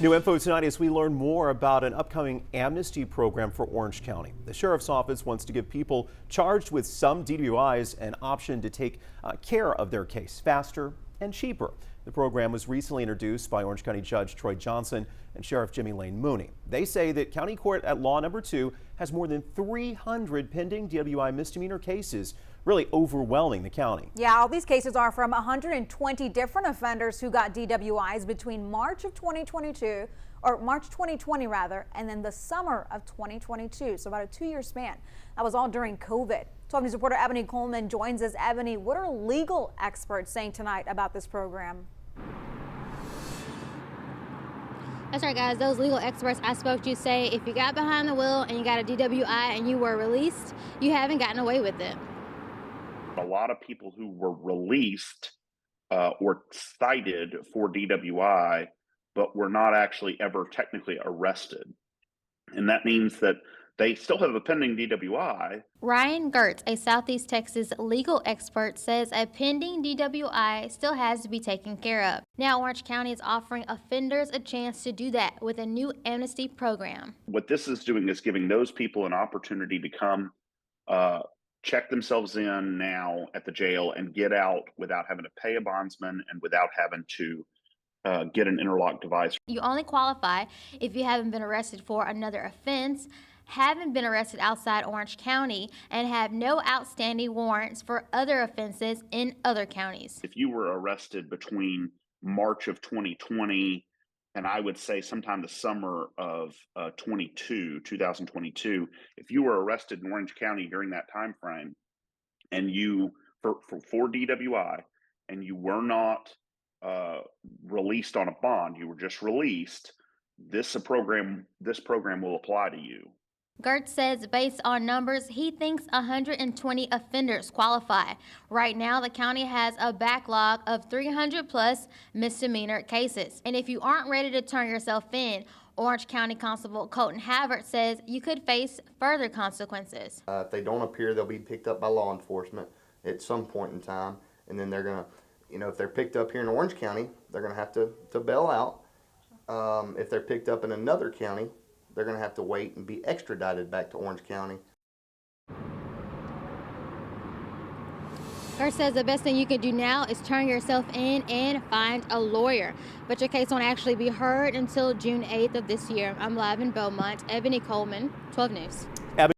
New info tonight as we learn more about an upcoming amnesty program for Orange County. The sheriff's office wants to give people charged with some DWIs an option to take care of their case faster and cheaper. The program was recently introduced by Orange County Judge Troy Johnson and Sheriff Jimmy Lane Mooney. They say that County Court at Law Number 2 has more than 300 pending DWI misdemeanor cases, really overwhelming the county. Yeah, all these cases are from 120 different offenders who got DWIs between March 2020 rather, and then the summer of 2022. So about a 2-year span. That was all during COVID. 12 News reporter Ebony Coleman joins us. Ebony, what are legal experts saying tonight about this program? That's right, guys. Those legal experts I spoke to say if you got behind the wheel and you got a DWI and you were released, you haven't gotten away with it. A lot of people who were released or cited for DWI, but were not actually ever technically arrested. And that means that they still have a pending DWI. Ryan Gertz, a Southeast Texas legal expert, says a pending DWI still has to be taken care of. Now, Orange County is offering offenders a chance to do that with a new amnesty program. What this is doing is giving those people an opportunity to come check themselves in now at the jail and get out without having to pay a bondsman and without having to get an interlock device. You only qualify if you haven't been arrested for another offense, haven't been arrested outside Orange County, and have no outstanding warrants for other offenses in other counties. If you were arrested between March of 2020 and I would say sometime the summer of 2022, if you were arrested in Orange County during that time frame and you for DWI and you were not released on a bond, you were just released, this program will apply to you. Gertz says based on numbers, he thinks 120 offenders qualify. Right now, the county has a backlog of 300 plus misdemeanor cases. And if you aren't ready to turn yourself in, Orange County Constable Colton Havert says you could face further consequences. If they don't appear, they'll be picked up by law enforcement at some point in time. And then they're going to, if they're picked up here in Orange County, they're going to have to bail out. If they're picked up in another county, they're going to have to wait and be extradited back to Orange County. Gertz says the best thing you can do now is turn yourself in and find a lawyer. But your case won't actually be heard until June 8th of this year. I'm live in Beaumont. Ebony Coleman, 12 News.